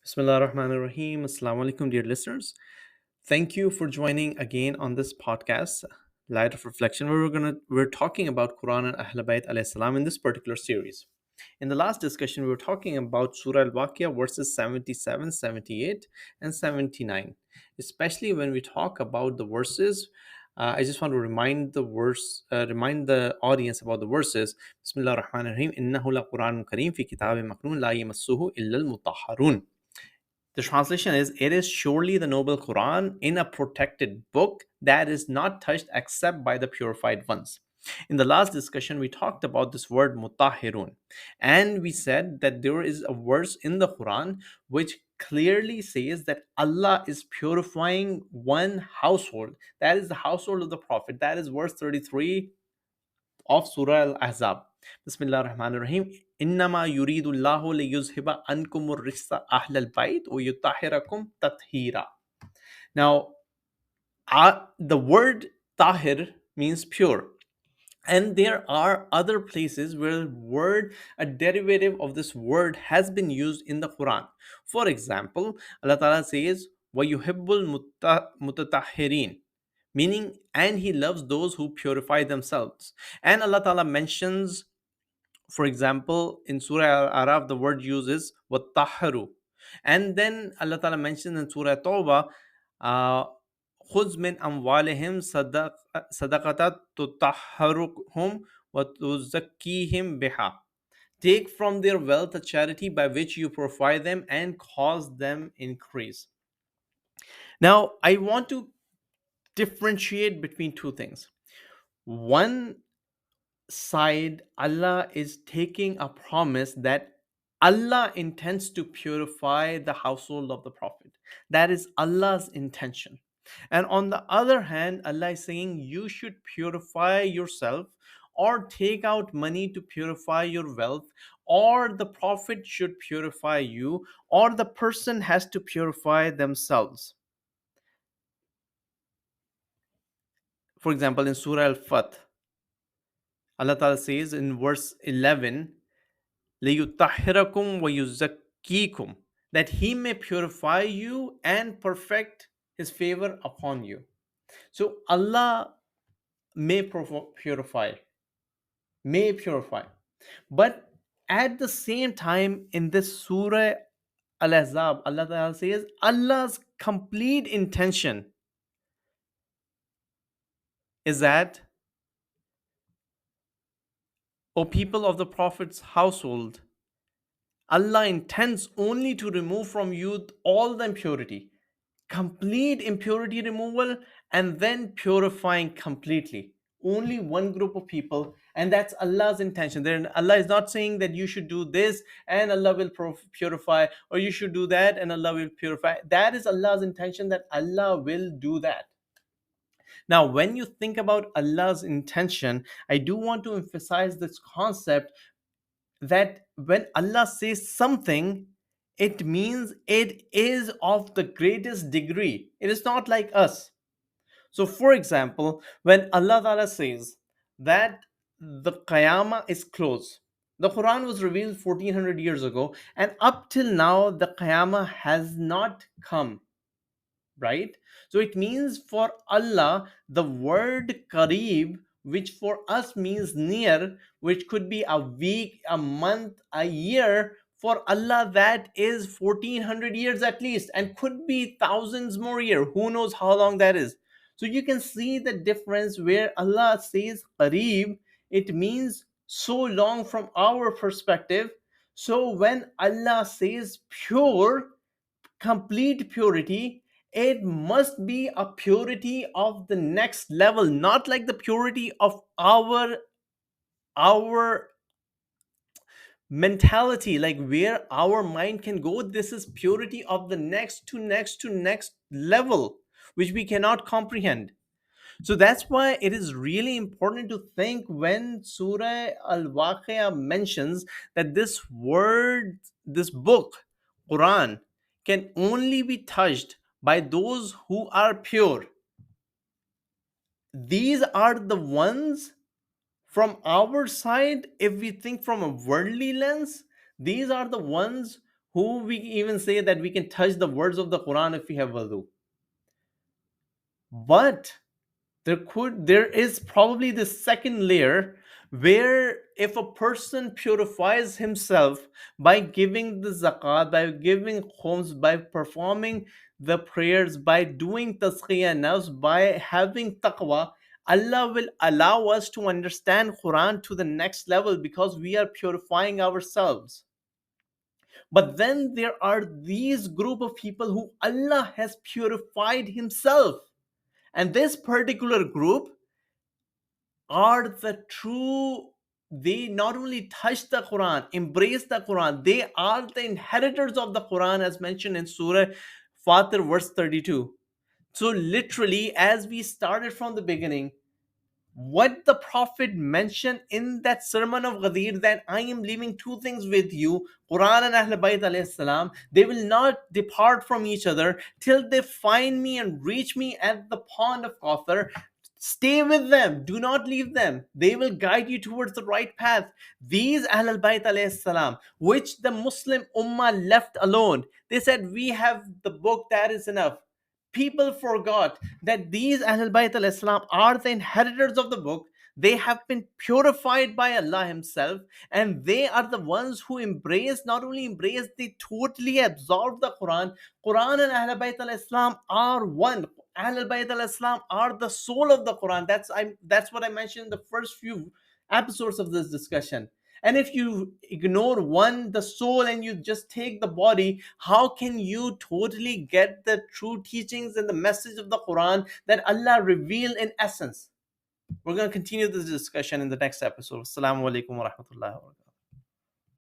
Bismillah ar-Rahman ar-Rahim. Assalamu alaikum, dear listeners. Thank you for joining again on this podcast, Light of Reflection, where we're talking about Quran and Ahlul Bayt alayhi salam in this particular series. In the last discussion, we were talking about Surah Al-Waqia verses 77, 78, and 79. Especially when we talk about the verses, I just want to remind the audience about the verses. Bismillah ar-Rahman ar-Rahim. Innahu la Quran kareem fi kitabim maknoon la yamassuhu illa al-Mutaharoon. The translation is, it is surely the noble Quran in a protected book that is not touched except by the purified ones. In the last discussion, we talked about this word Mutaharoon, and we said that there is a verse in the Quran which clearly says that Allah is purifying one household. That is the household of the Prophet. That is verse 33 of Surah Al-Ahzab. Bismillah ar-Rahman ar-Rahim. Innama yuridullahu liyuzhiba ankumur rijsa ahlal bayt wa yutahhirakum tathira. Now, the word tahir means pure. And there are other places where a derivative of this word has been used in the Quran. For example, Allah Ta'ala says, وَيُحِبُّ الْمُتَطَهِّرِينَ, meaning, and He loves those who purify themselves. And Allah Ta'ala mentions, for example, in Surah Al-Araf, the word uses وَالطَّهَّرُ. And then Allah Ta'ala mentions in Surah Tawbah, خُذْ مِنْ أَمْوَالِهِمْ صَدَقَةً تُطَهِّرُهُمْ وَتُزَكِّيهِمْ بِهَا. Take from their wealth a charity by which you purify them and cause them increase. Now, I want to differentiate between two things. One side, Allah is taking a promise that Allah intends to purify the household of the Prophet. That is Allah's intention. And on the other hand, Allah is saying you should purify yourself or take out money to purify your wealth, or the Prophet should purify you, or the person has to purify themselves. For example, in Surah Al-Fath, Allah Ta'ala says in verse 11, لِيُطَهِّرَكُمْ وَيُزَكِّيكُمْ, that He may purify you and perfect His favor upon you. So Allah may purify, but at the same time in this Surah Al-Ahzab, Allah Ta'ala says Allah's complete intention is that, O people of the Prophet's household, Allah intends only to remove from you all the impurity, complete impurity removal, and then purifying completely. Only one group of people, and that's Allah's intention. Then Allah is not saying that you should do this and Allah will purify, or you should do that and Allah will purify. That is Allah's intention, that Allah will do that. Now, when you think about Allah's intention, I do want to emphasize this concept that when Allah says something, it means it is of the greatest degree. It is not like us. So, for example, when Allah Ta'ala says that the Qiyamah is close, the Quran was revealed 1400 years ago, and up till now, the Qiyamah has not come, right? So, it means for Allah, the word Qareeb, which for us means near, which could be a week, a month, a year, for Allah that is 1400 years at least, and could be thousands more years. Who knows how long that is? So you can see the difference where Allah says Qareeb, it means so long from our perspective. So when Allah says pure, complete purity, it must be a purity of the next level, not like the purity of our mentality, like where our mind can go. This is purity of the next level, which we cannot comprehend. So that's why it is really important to think when Surah Al-Waqia mentions that this book, Quran, can only be touched by those who are pure. These are the ones from our side, if we think from a worldly lens, these are the ones who we even say that we can touch the words of the Quran if we have wudu. But there is probably the second layer, where if a person purifies himself by giving the zakat, by giving khums, by performing the prayers, by doing tasqiyah nafs, by having taqwa, Allah will allow us to understand Quran to the next level because we are purifying ourselves. But then there are these group of people who Allah has purified himself, and this particular group are the true, they not only touch the Quran, embrace the Quran, they are the inheritors of the Quran, as mentioned in Surah Fatir verse 32. So literally, as we started from the beginning, what the Prophet mentioned in that sermon of Ghadir, that I am leaving two things with you, Quran and Ahlul Bayt alayhi salam, they will not depart from each other till they find me and reach me at the pond of Kauthar. Stay with them, do not leave them. They will guide you towards the right path. These Ahlul Bayt alayhi salam, which the Muslim Ummah left alone, they said, we have the book, that is enough. People forgot that these Ahlul Bayt alayhi salam are the inheritors of the book. They have been purified by Allah Himself, and they are the ones who embrace, not only embrace, they totally absorb the Quran. Quran and Ahlul Bayt alayhi salam are one. Ahlul Bayt alayhi salam are the soul of the Quran. That's what I mentioned in the first few episodes of this discussion. And if you ignore one, the soul, and you just take the body, how can you totally get the true teachings and the message of the Quran that Allah revealed in essence? We're going to continue this discussion in the next episode. Assalamu alaikum wa rahmatullahi wa barakatuh.